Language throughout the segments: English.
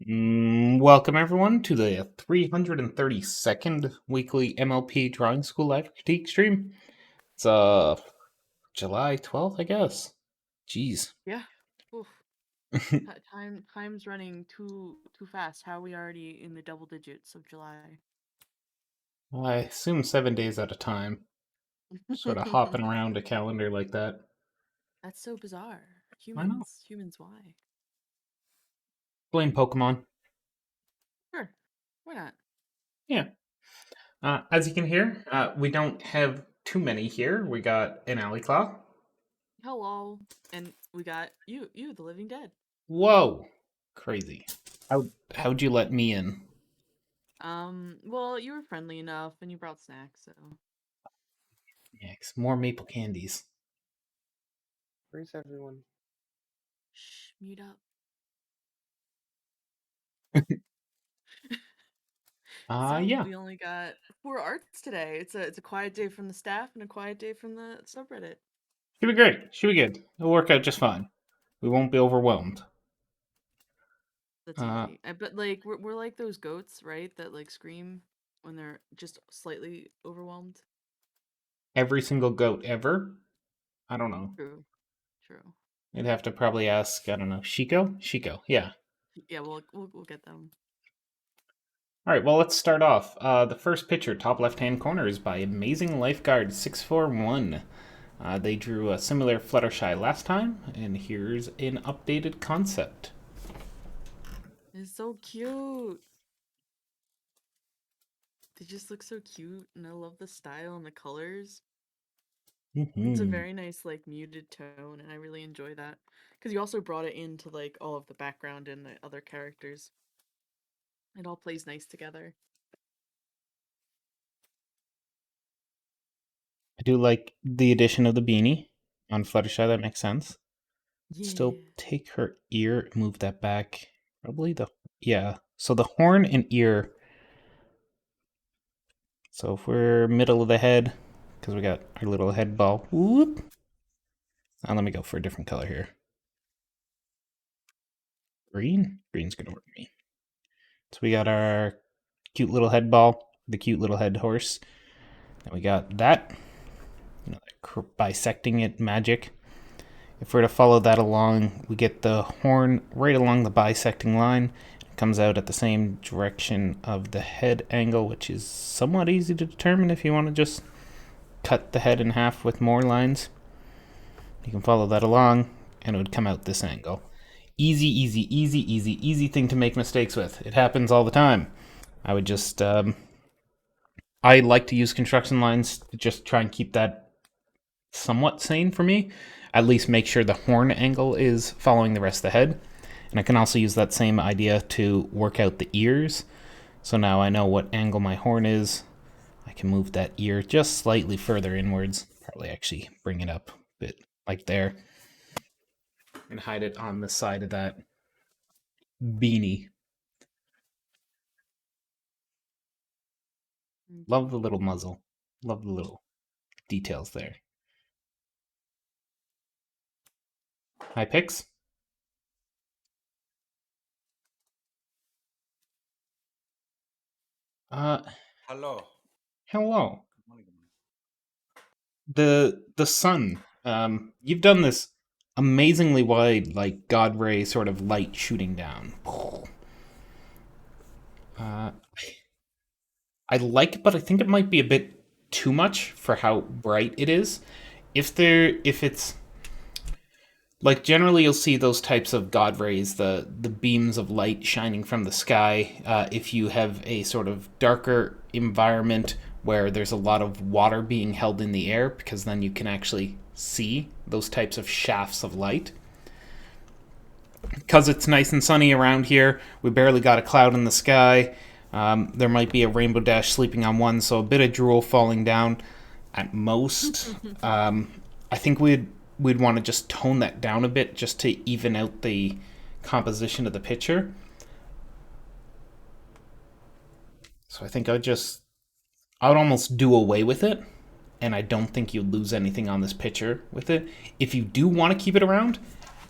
Welcome everyone to the 332nd weekly MLP Drawing School live critique stream. It's July 12th, I guess. Jeez. Yeah. Oof. Time's running too fast. How are we already in the double digits of July? I assume 7 days at a time. Sort of hopping around a calendar like that. That's so bizarre. I know. Humans, why? Blame Pokemon. Sure. Why not? Yeah. As you can hear, we don't have too many here. We got an Alleyclaw. Hello. And we got you, the Living Dead. Whoa! Crazy. How'd you let me in? Well, you were friendly enough and you brought snacks, so. Yeah, more maple candies. Where's everyone? Shh, mute up. So Yeah. we only got 4 arts today. It's a quiet day from the staff and a quiet day from the subreddit. Should be great. Should be good. It'll work out just fine. We won't be overwhelmed. That's easy. But like we're like those goats, right? That like scream when they're just slightly overwhelmed. Every single goat ever? I don't know. True. True. You'd have to probably ask, I don't know, Shiko? Shiko, yeah. Yeah, we'll get them. All right, well, let's start off. The first picture, top left-hand corner, is by Amazing Lifeguard 641. They drew a similar Fluttershy last time, and here's an updated concept. It's so cute. They just look so cute, and I love the style and the colors. It's a very nice like muted tone, and I really enjoy that because you also brought it into like all of the background and the other characters. It all plays nice together. I do like the addition of the beanie on Fluttershy, that makes sense. Yeah. Still take her ear, move that back. Probably yeah. So the horn and ear. So if we're middle of the head, because we got our little head ball. Whoop. Now let me go for a different color here. Green? Green's gonna work for me. So we got our cute little head ball, the cute little head horse. Then we got that. Bisecting it magic. If we're to follow that along, we get the horn right along the bisecting line. It comes out at the same direction of the head angle, which is somewhat easy to determine if you want to just cut the head in half with more lines. You can follow that along, and it would come out this angle. Easy thing to make mistakes with. It happens all the time. I would just, I like to use construction lines to just try and keep that somewhat sane for me. At least make sure the horn angle is following the rest of the head. And I can also use that same idea to work out the ears. So now I know what angle my horn is. I can move that ear just slightly further inwards. Probably actually bring it up a bit like there. And hide it on the side of that beanie. Love the little muzzle. Love the little details there. Hi, Pix. Hello. Hello. The sun. You've done this amazingly wide, like God ray sort of light shooting down. I like it, but I think it might be a bit too much for how bright it is. If it's like generally you'll see those types of God rays, the beams of light shining from the sky. If you have a sort of darker environment where there's a lot of water being held in the air, because then you can actually see those types of shafts of light. Because it's nice and sunny around here, we barely got a cloud in the sky. There might be a rainbow dash sleeping on one, so a bit of drool falling down at most. I think we'd want to just tone that down a bit just to even out the composition of the picture. So I think I would almost do away with it, and I don't think you'd lose anything on this picture with it. If you do want to keep it around,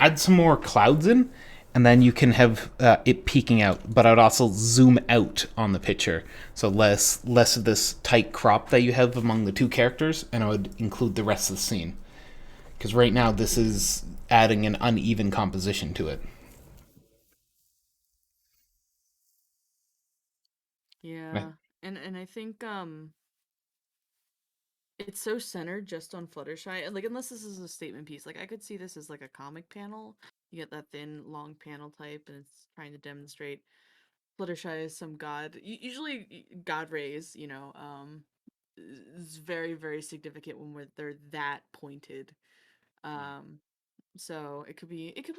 add some more clouds in, and then you can have it peeking out. But I would also zoom out on the picture, so less of this tight crop that you have among the two characters, and I would include the rest of the scene. Because right now this is adding an uneven composition to it. Yeah. And I think it's so centered just on Fluttershy. Like unless this is a statement piece, like I could see this as like a comic panel. You get that thin, long panel type, and it's trying to demonstrate Fluttershy is some god. Usually, god rays, is very, very significant when they're that pointed. Um, so it could be a good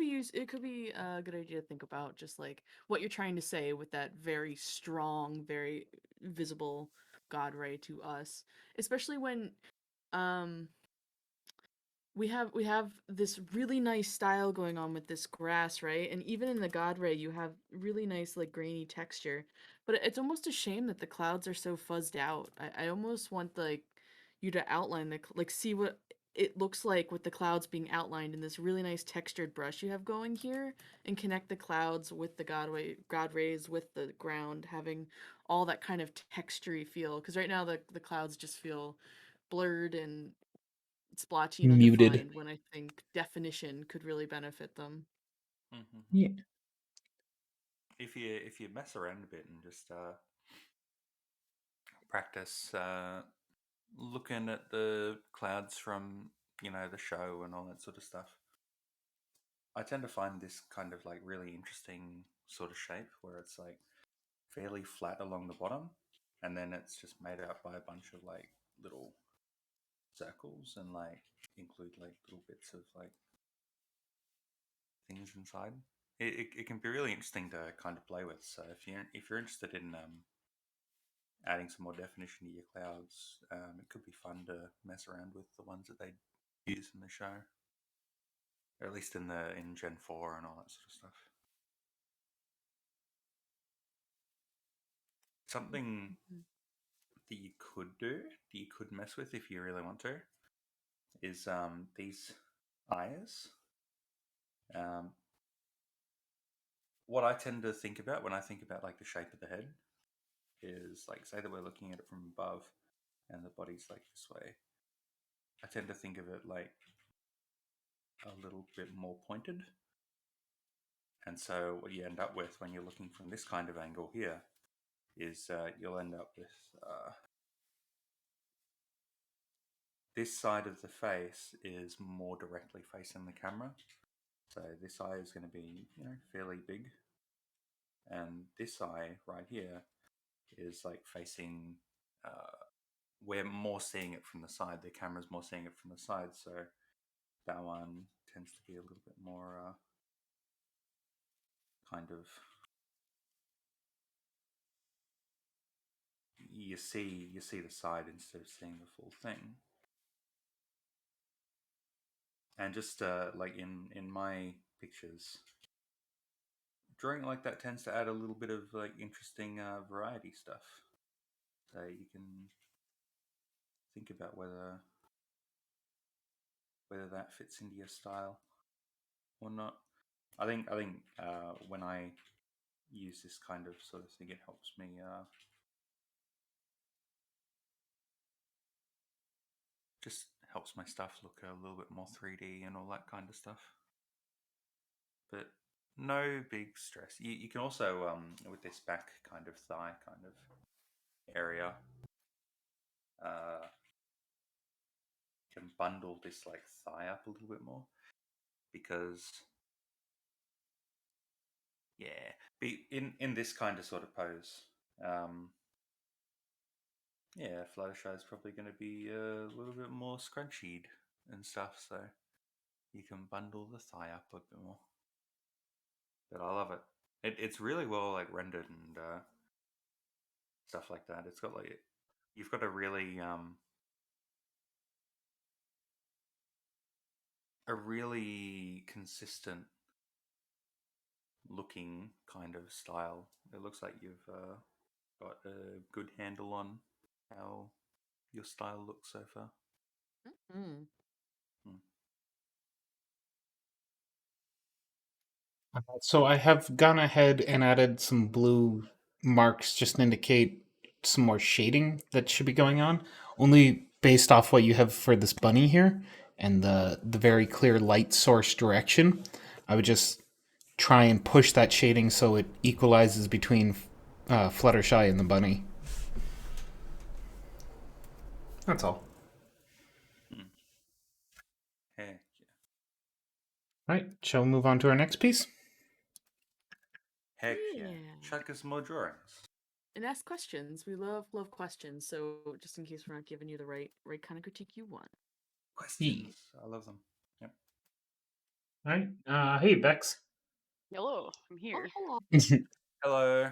idea to think about just like what you're trying to say with that very strong, very visible god ray to us, especially when um we have this really nice style going on with this grass, right? And even in the God Ray, you have really nice like grainy texture. But it's almost a shame that the clouds are so fuzzed out. I almost want like you to outline like see what it looks like with the clouds being outlined in this really nice textured brush you have going here, and connect the clouds with the God rays with the ground, having all that kind of textury feel. Because right now the clouds just feel blurred and splotchy and Muted. undefined, when I think definition could really benefit them. Mm-hmm. Yeah. If you mess around a bit and just practice looking at the clouds from the show and all that sort of stuff, I tend to find this kind of like really interesting sort of shape where it's like fairly flat along the bottom, and then it's just made up by a bunch of like little circles and like include like little bits of like things inside. It can be really interesting to kind of play with. So if you're interested in adding some more definition to your clouds, it could be fun to mess around with the ones that they use in the show, or at least in Gen 4 and all that sort of stuff. Something that you could do, that you could mess with if you really want to, is these eyes. Um, what I tend to think about when I think about like the shape of the head is like, say that we're looking at it from above and the body's like this way. I tend to think of it like a little bit more pointed. And so what you end up with when you're looking from this kind of angle here is you'll end up with this side of the face is more directly facing the camera. So this eye is going to be, fairly big. And this eye right here is like facing, we're more seeing it from the side. The camera's more seeing it from the side. So that one tends to be a little bit more kind of, you see the side instead of seeing the full thing. And just like in my pictures, drawing like that tends to add a little bit of like interesting variety stuff. So you can think about whether that fits into your style or not. I think when I use this kind of sort of thing, it helps me just helps my stuff look a little bit more 3D and all that kind of stuff. But no big stress. You can also with this back kind of thigh kind of area, uh, can bundle this like thigh up a little bit more, because yeah, be in this kind of sort of pose. Yeah, Fluttershy is probably going to be a little bit more scrunchied and stuff, so you can bundle the thigh up a bit more. But I love it. It's really well like rendered and stuff like that. It's got like, you've got a really consistent looking kind of style. It looks like you've got a good handle on how your style looks so far. Mm. Hmm. So I have gone ahead and added some blue marks just to indicate some more shading that should be going on. Only based off what you have for this bunny here and the very clear light source direction. I would just try and push that shading so it equalizes between Fluttershy and the bunny. That's all. Hmm. Heck yeah. Right, shall we move on to our next piece? Heck yeah. Yeah. Chuck us more drawings. And ask questions. We love questions. So just in case we're not giving you the right kind of critique you want. Questions. I love them. Yep. All right, hey Bex. Hello, I'm here. Oh, Hello.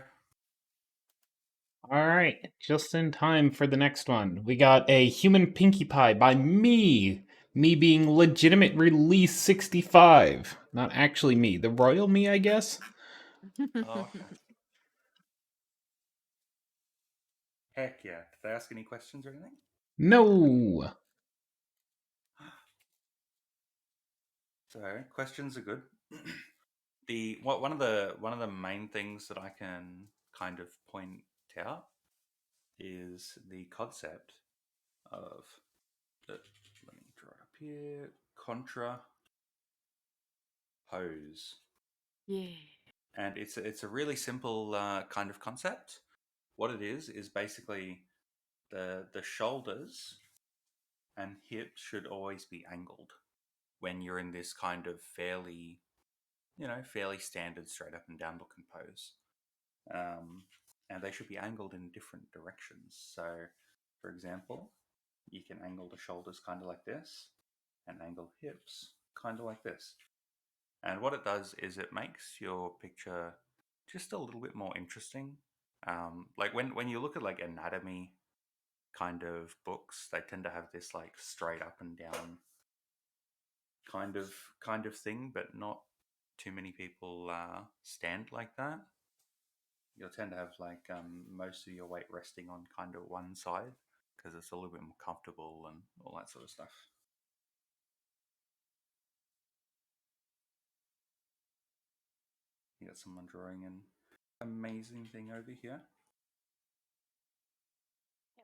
All right, just in time for the next one. We got a Human Pinkie Pie by me. Me being legitimate release 65. Not actually me, the royal me, I guess. Oh, okay. Heck yeah. Did they ask any questions or anything? No. So questions are good. One of the main things that I can kind of point out is the concept of let me draw it up here, contra pose. yeah. And it's a really simple kind of concept. What it is basically the shoulders and hips should always be angled when you're in this kind of fairly standard straight up and down looking pose. And they should be angled in different directions. So, for example, you can angle the shoulders kind of like this and angle hips kind of like this. And what it does is it makes your picture just a little bit more interesting. Like when you look at like anatomy kind of books, they tend to have this like straight up and down kind of thing, but not too many people stand like that. You'll tend to have like most of your weight resting on kind of one side because it's a little bit more comfortable and all that sort of stuff. You got someone drawing an amazing thing over here.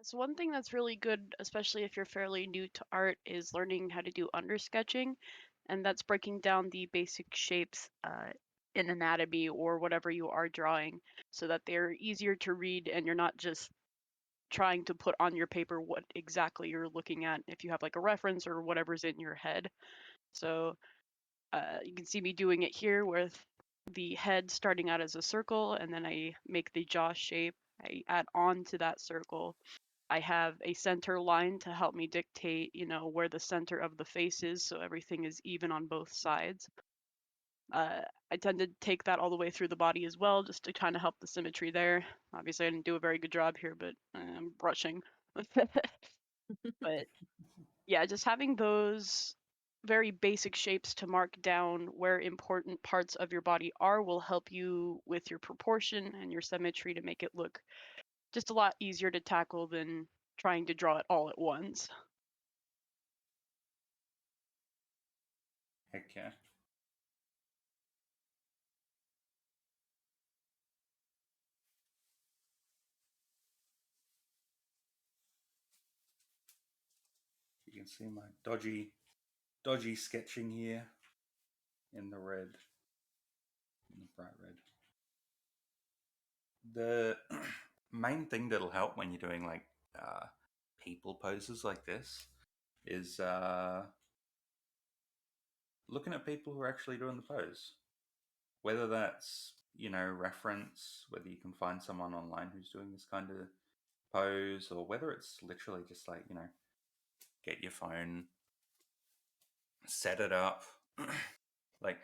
So one thing that's really good, especially if you're fairly new to art, is learning how to do undersketching, and that's breaking down the basic shapes in anatomy or whatever you are drawing, so that they're easier to read and you're not just trying to put on your paper what exactly you're looking at if you have like a reference or whatever's in your head. So you can see me doing it here with the head starting out as a circle, and then I make the jaw shape. I add on to that circle. I have a center line to help me dictate, where the center of the face is, so everything is even on both sides. I tend to take that all the way through the body as well, just to kind of help the symmetry there. Obviously, I didn't do a very good job here, but I'm brushing. But yeah, just having those very basic shapes to mark down where important parts of your body are will help you with your proportion and your symmetry to make it look just a lot easier to tackle than trying to draw it all at once. Heck yeah. You can see my dodgy sketching here in the red, in the bright red. The main thing that'll help when you're doing like people poses like this is looking at people who are actually doing the pose. Whether that's, reference, whether you can find someone online who's doing this kind of pose, or whether it's literally just like, get your phone, set it up, like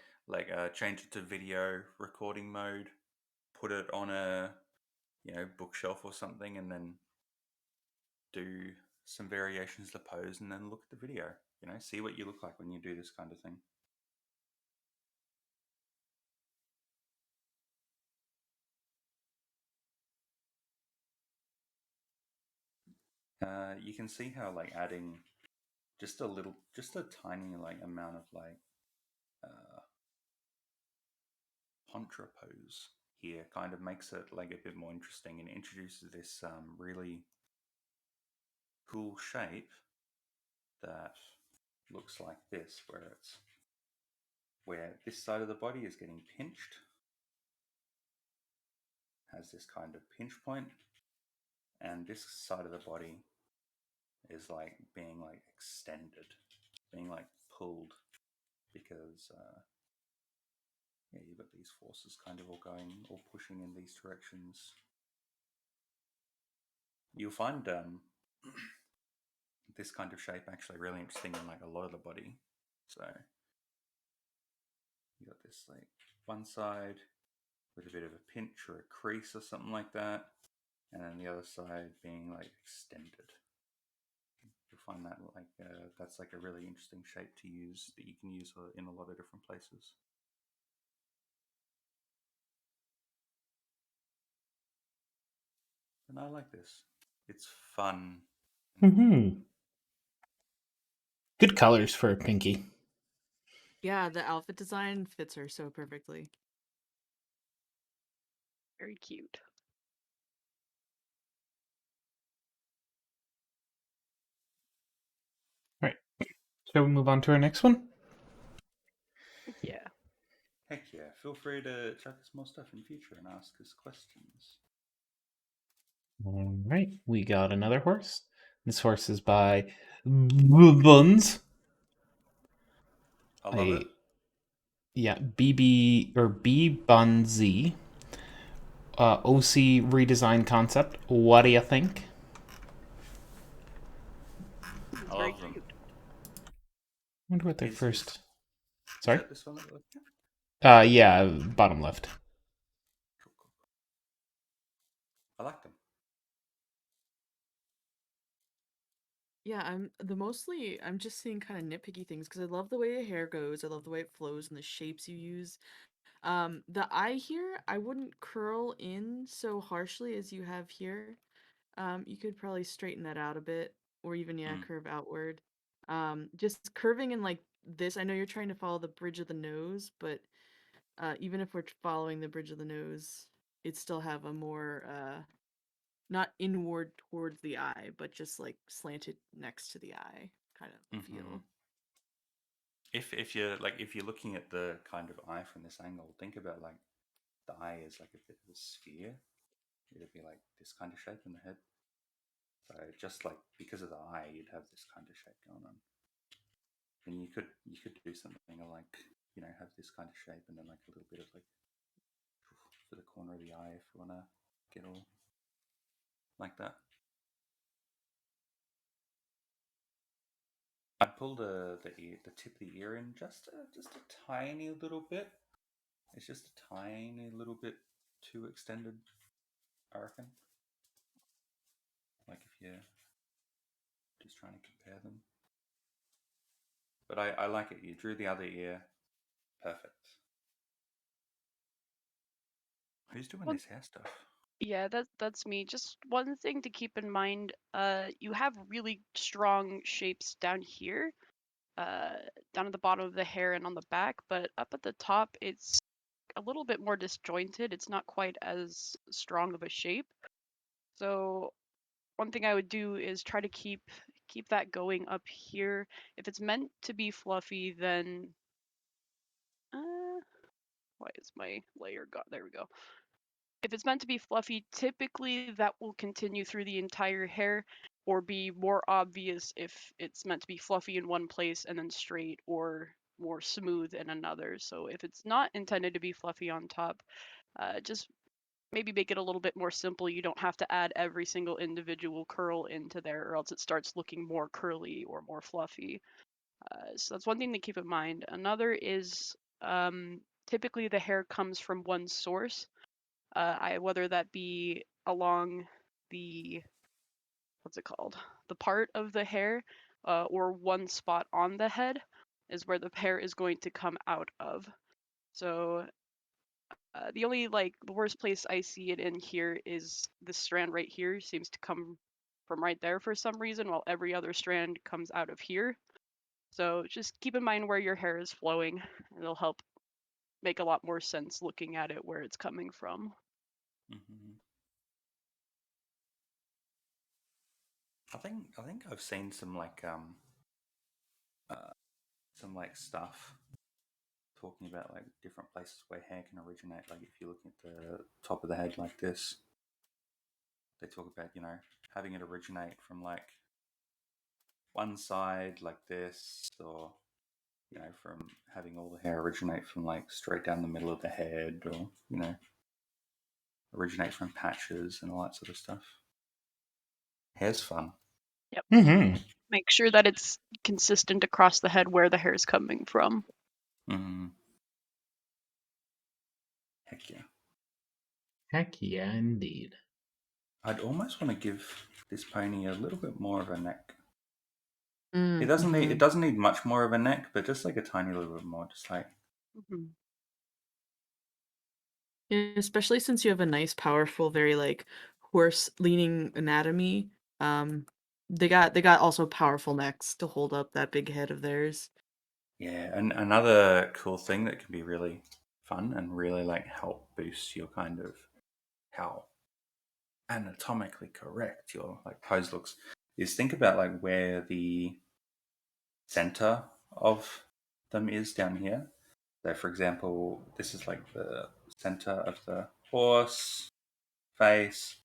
change it to video recording mode, put it on a bookshelf or something, and then do some variations of the pose, and then look at the video. See what you look like when you do this kind of thing. You can see how like adding just a tiny like amount of like contra pose here kind of makes it like a bit more interesting and introduces this really cool shape that looks like this, where this side of the body is getting pinched, has this kind of pinch point, and this side of the body is like being like extended, being like pulled, because yeah, you've got these forces kind of all going, all pushing in these directions. You'll find this kind of shape actually really interesting in like a lot of the body. So you got this like one side with a bit of a pinch or a crease or something like that, and then the other side being like extended. You'll find that like that's like a really interesting shape to use that you can use in a lot of different places. And I like this. It's fun. Mm-hmm. Good colors for a Pinky. Yeah, the outfit design fits her so perfectly. Very cute. All right. Shall we move on to our next one? Yeah. Heck yeah. Feel free to check us more stuff in future and ask us questions. All right. We got another horse. This horse is by Buns. I love it. Yeah, BB or B Bunz. OC redesign concept. What do you think? It's I very love them. cute. Wonder what their Is first. Is Sorry. that this one that we're looking at? Yeah, bottom left. Cool. I like them. Yeah, I'm just seeing kind of nitpicky things because I love the way the hair goes. I love the way it flows and the shapes you use. The eye here, I wouldn't curl in so harshly as you have here. You could probably straighten that out a bit, or even curve outward. Just curving in like this. I know you're trying to follow the bridge of the nose, but even if we're following the bridge of the nose, it still have a more not inward towards the eye, but just like slanted next to the eye kind of feel. If you're looking at the kind of eye from this angle, think about like the eye is like a bit of a sphere. It'd be like this kind of shape in the head. So just like because of the eye, you'd have this kind of shape going on. And you could do something like have this kind of shape and then like a little bit of like for the corner of the eye if you want to get all like that. I pulled the tip of the ear in just a tiny little bit. It's just a tiny little bit too extended, I reckon. Like if you're just trying to compare them. But I like it. You drew the other ear. Perfect. Who's doing Well, this hair stuff? yeah, that's me. Just one thing to keep in mind, you have really strong shapes down here, down at the bottom of the hair and on the back, but up at the top it's a little bit more disjointed. It's not quite as strong of a shape. So one thing I would do is try to keep that going up here. If it's meant to be fluffy, then why is my layer gone? There we go. If it's meant to be fluffy, typically that will continue through the entire hair or be more obvious if it's meant to be fluffy in one place and then straight or more smooth in another. So if it's not intended to be fluffy on top, just maybe make it a little bit more simple. You don't have to add every single individual curl into there or else it starts looking more curly or more fluffy. So that's one thing to keep in mind. Another is typically the hair comes from one source. Whether that be along the what's it called, the part of the hair, or one spot on the head is where the hair is going to come out of. So the only the worst place I see it in here is this strand right here seems to come from right there for some reason, while every other strand comes out of here. So just keep in mind where your hair is flowing. It'll help make a lot more sense looking at it where it's coming from. Mm-hmm. I think I've seen some stuff talking about like different places where hair can originate. Like if you look at the top of the head like this, they talk about having it originate from like one side like this, or from having all the hair originate from like straight down the middle of the head, or originate from patches and all that sort of stuff. Hair's fun. Yep. Mm-hmm. Make sure that it's consistent across the head where the hair is coming from. Mm. Heck yeah. Heck yeah, indeed. I'd almost want to give this pony a little bit more of a neck. Mm, It doesn't need mhm. much more of a neck, but just like a tiny little bit more, just like Mhm. Yeah, especially since you have a nice, powerful, very like horse-leaning anatomy. They got also powerful necks to hold up that big head of theirs. yeah. And another cool thing that can be really fun and really like help boost your kind of how anatomically correct your like pose looks is think about like where the center of them is down here. So, for example, this is like the center of the horse face,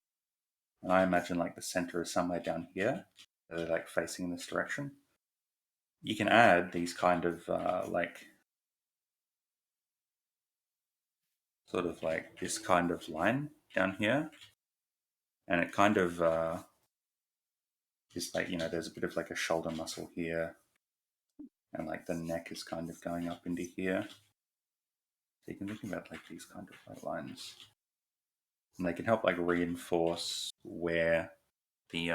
and I imagine like the center is somewhere down here. So they're like facing in this direction. You can add these kind of like sort of like this kind of line down here, and it kind of is like there's a bit of like a shoulder muscle here, and like the neck is kind of going up into here. So you can think about like these kind of like lines, and they can help like reinforce where the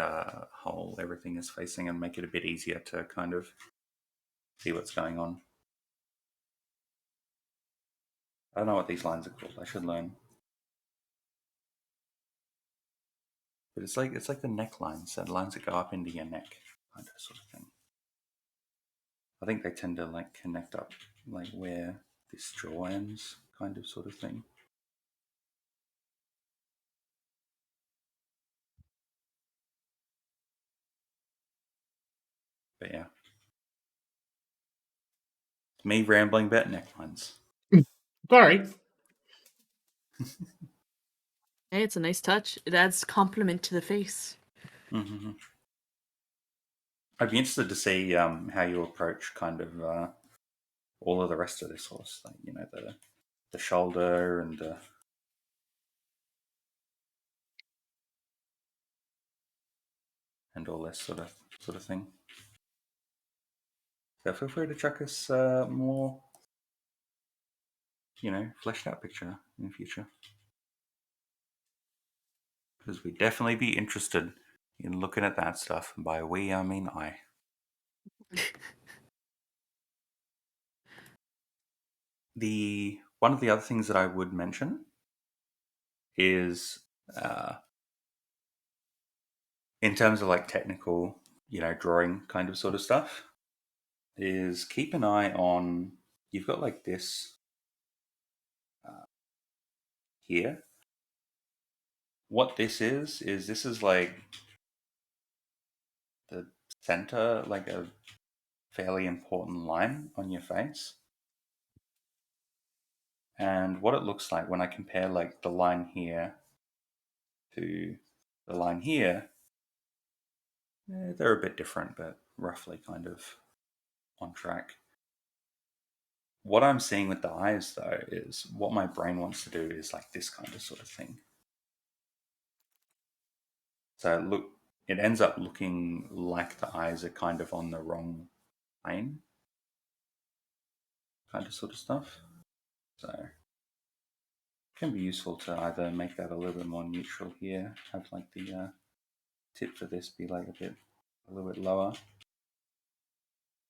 whole everything is facing and make it a bit easier to kind of see what's going on. I don't know what these lines are called. I should learn. But it's like the neck lines, the lines that go up into your neck, kind of sort of thing. I think they tend to like connect up like where this jaw ends, kind of sort of thing. But yeah. Me rambling about necklines. Sorry. Hey, it's a nice touch. It adds compliment to the face. Mm-hmm. I'd be interested to see how you approach kind of all of the rest of this horse, like the shoulder and all this sort of thing. So feel free to chuck us more, fleshed out picture in the future, because we'd definitely be interested in looking at that stuff. And by we, I mean I. One of the other things that I would mention is in terms of like technical, drawing kind of sort of stuff, is keep an eye on. You've got like this here. What this is like the center, like a fairly important line on your face. And what it looks like when I compare like the line here to the line here, they're a bit different, but roughly kind of on track. What I'm seeing with the eyes though is what my brain wants to do is like this kind of sort of thing. So it ends up looking like the eyes are kind of on the wrong plane, kind of sort of stuff. So it can be useful to either make that a little bit more neutral here, have like the tip for this be like a little bit lower,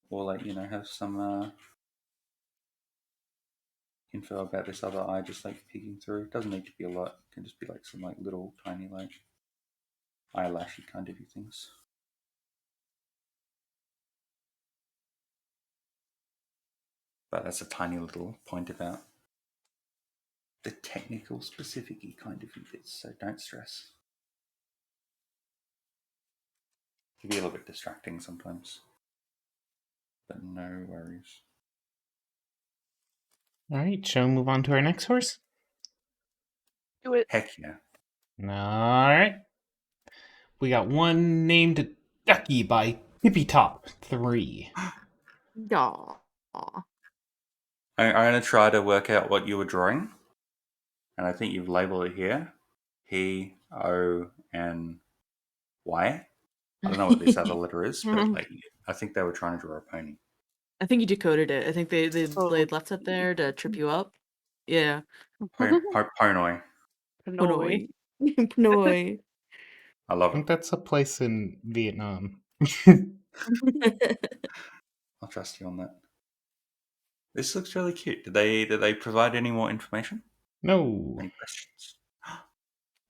or like have some info about this other eye just like peeking through. It doesn't need to be a lot. It can just be like some like little tiny like eyelashy kind of things. But that's a tiny little point about the technical, specific-y kind of bits, so don't stress. It can be a little bit distracting sometimes, but no worries. All right, shall we move on to our next horse? Do it. Heck yeah. All right. We got one named Ducky by Tippy Top 3. Aw. I'm going to try to work out what you were drawing, and I think you've labeled it here. P-O-N-Y. I don't know what this other letter is, but like I think they were trying to draw a pony. I think you decoded it. I think they Oh. left it there to trip you up. Yeah. Ponoi. Pinoy. Pinoy. I I love think it. that's a place in Vietnam. I'll trust you on that. This looks really cute. Did they provide any more information? No. Any questions?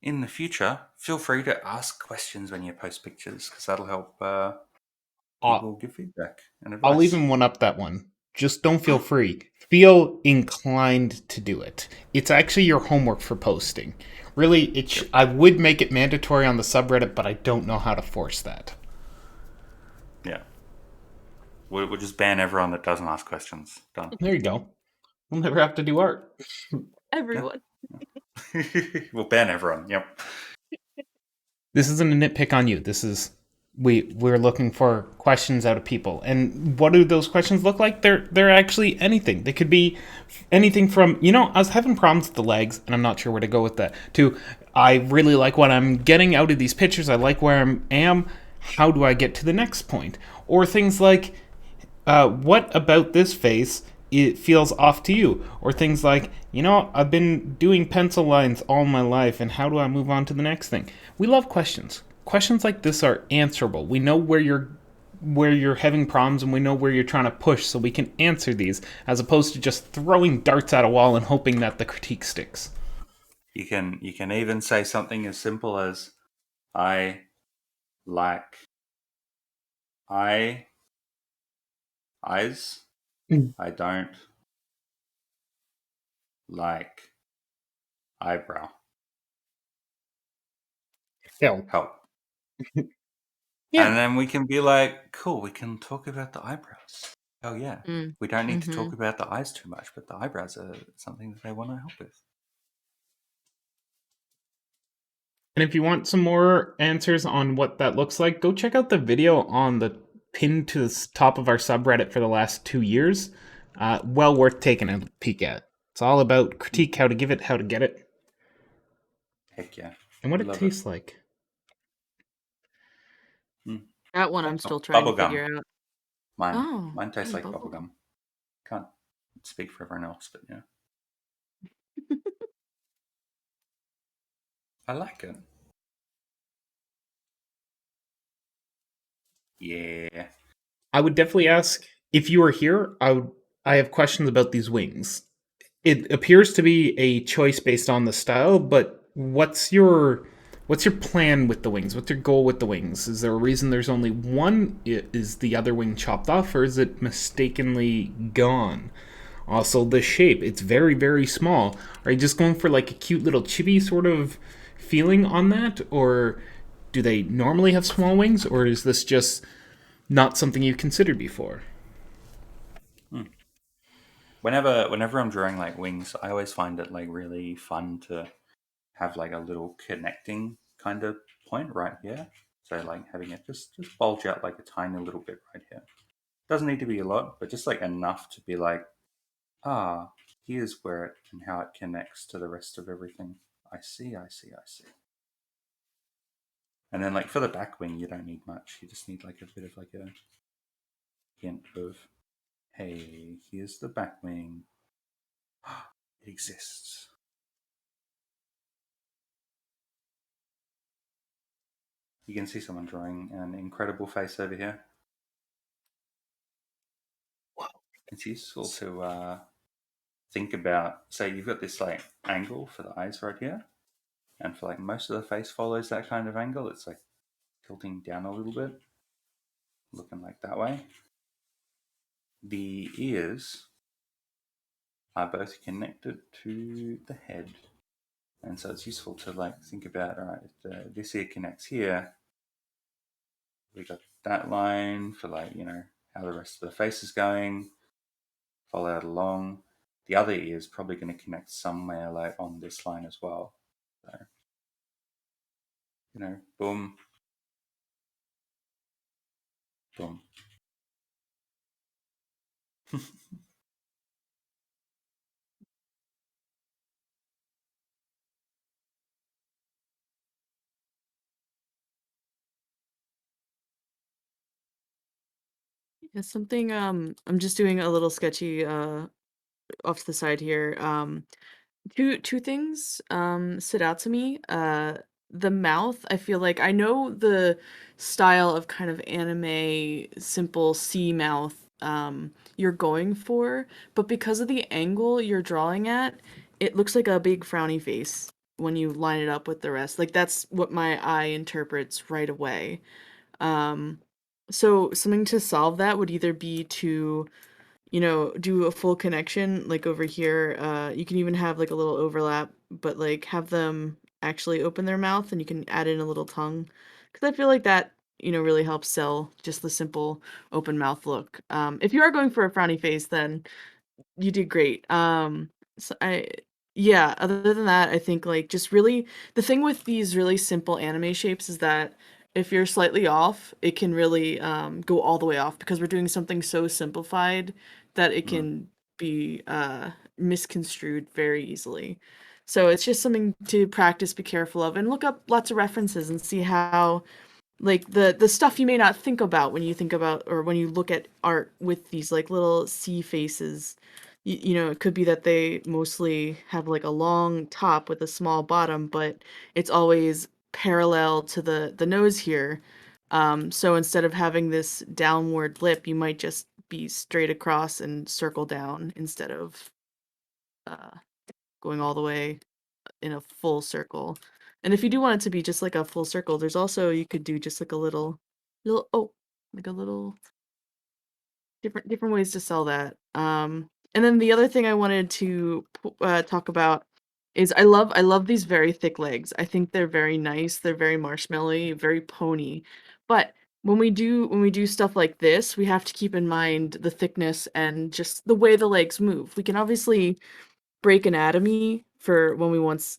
In the future, feel free to ask questions when you post pictures, because that'll help people give feedback and advice. I'll even one up that one. Just don't feel free. Feel inclined to do it. It's actually your homework for posting. Really, I would make it mandatory on the subreddit, but I don't know how to force that. Yeah. We'll just ban everyone that doesn't ask questions. Done. There you go. We'll never have to do art. Everyone. We'll ban everyone. Yep. This isn't a nitpick on you. This is we're looking for questions out of people. And what do those questions look like? They're actually anything. They could be anything from, I was having problems with the legs, and I'm not sure where to go with that, to I really like what I'm getting out of these pictures. I like where I am. How do I get to the next point? Or things like, what about this face it feels off to you? Or things like, I've been doing pencil lines all my life, and how do I move on to the next thing? We love questions. Questions like this are answerable. We know where you're having problems, and we know where you're trying to push, so we can answer these, as opposed to just throwing darts at a wall and hoping that the critique sticks. You can even say something as simple as, I like eyes. I don't like eyebrow. Help. Yeah. And then we can be like, cool, we can talk about the eyebrows. Oh yeah. Mm. We don't need to talk about the eyes too much, but the eyebrows are something that they want to help with. And if you want some more answers on what that looks like, go check out the video on the pinned to the top of our subreddit for the last 2 years. Well worth taking a peek at. It's all about critique, how to give it, how to get it, Heck yeah. and what it Love tastes like. That one I'm still trying to Bubblegum. figure out. Mine tastes like bubble. bubblegum. Can't speak for everyone else, but yeah. I like it. Yeah. I would definitely ask, if you were here, I have questions about these wings. It appears to be a choice based on the style, but what's your plan with the wings? What's your goal with the wings? Is there a reason there's only one? Is the other wing chopped off, or is it mistakenly gone? Also, the shape, it's very, very small. Are you just going for like a cute little chibi sort of feeling on that? Or do they normally have small wings? Or is this just not something you've considered before? Whenever I'm drawing like wings, I always find it like really fun to have like a little connecting kind of point right here. So like having it just bulge out like a tiny little bit right here. Doesn't need to be a lot, but just like enough to be like, here's where it and how it connects to the rest of everything. I see. And then like for the back wing, you don't need much. You just need like a bit of like a hint of, hey, here's the back wing. It exists. You can see someone drawing an incredible face over here. Wow. It's useful to think about, say you've got this like angle for the eyes right here, and for like most of the face follows that kind of angle. It's like tilting down a little bit, looking like that way. The ears are both connected to the head. And so it's useful to like think about, all right, this ear connects here. We got that line for like, how the rest of the face is going. Follow that along. The other ear is probably going to connect somewhere like on this line as well. So, boom, boom. Yeah, something I'm just doing a little sketchy off to the side here. Two things stood out to me. The mouth, I feel like I know the style of kind of anime simple C mouth you're going for, but because of the angle you're drawing at, it looks like a big frowny face when you line it up with the rest. Like that's what my eye interprets right away. Um so something to solve that would either be to do a full connection like over here. You can even have like a little overlap, but like have them actually open their mouth and you can add in a little tongue. Because I feel like that, really helps sell just the simple open mouth look. If you are going for a frowny face, then you did great. So yeah, other than that, I think like just really the thing with these really simple anime shapes is that if you're slightly off, it can really go all the way off because we're doing something so simplified that it can be misconstrued very easily. So it's just something to practice, be careful of, and look up lots of references and see how like the stuff you may not think about when you think about or when you look at art with these like little C faces. It could be that they mostly have like a long top with a small bottom, but it's always parallel to the nose here. So instead of having this downward lip, you might just be straight across and circle down instead of uh, going all the way in a full circle. And if you do want it to be just like a full circle, there's also you could do just like a like a little different ways to sell that. And then the other thing I wanted to talk about is I love these very thick legs. I think they're very nice. They're very marshmallowy, very pony. But when we do stuff like this, we have to keep in mind the thickness and just the way the legs move. We can obviously break anatomy for when we want,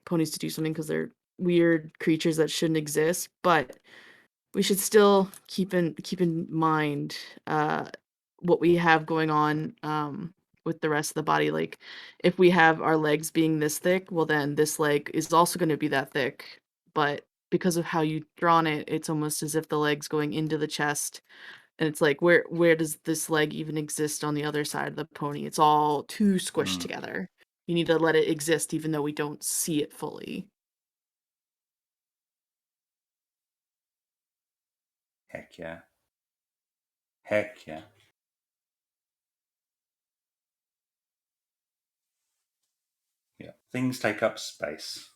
ponies to do something because they're weird creatures that shouldn't exist, but we should still keep in mind uh what we have going on with the rest of the body. Like if we have our legs being this thick, well then this leg is also going to be that thick, but because of how you drawn it, it's almost as if the leg's going into the chest and it's like where does this leg even exist on the other side of the pony? It's all too squished Mm. together. You need to let it exist even though we don't see it fully. Heck yeah. Heck yeah. Yeah. Things take up space,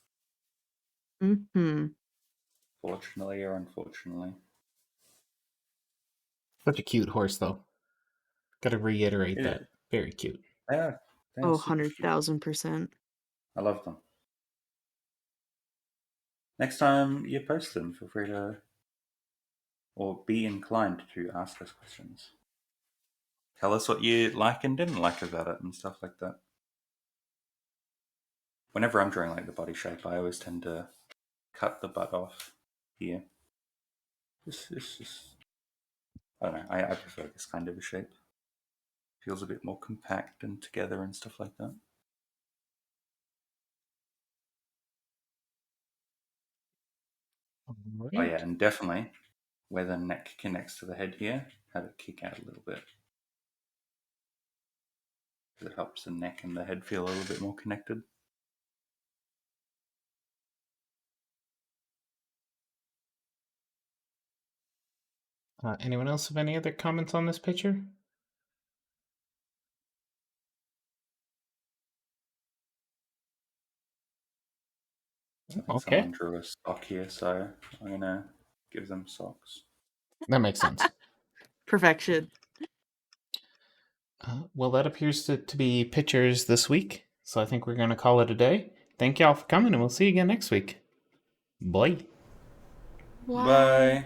Mm-hmm. fortunately or unfortunately. Such a cute horse, though. Gotta reiterate Yeah. that. Very cute. They are Oh, super cute. 100,000%. I love them. Next time you post them, feel free to, or be inclined to ask us questions. Tell us what you like and didn't like about it and stuff like that. Whenever I'm drawing like the body shape, I always tend to cut the butt off here. This I don't know. I prefer this kind of a shape. Feels a bit more compact and together and stuff like that. Oh yeah, and definitely where the neck connects to the head here, have it kick out a little bit. Because it helps the neck and the head feel a little bit more connected. Anyone else have any other comments on this picture? I think Okay, someone drew a sock here, so I'm gonna give them socks. that makes sense. Perfection. Well, that appears to be pictures this week. So I think we're going to call it a day. Thank y'all for coming, and we'll see you again next week. Bye. Bye.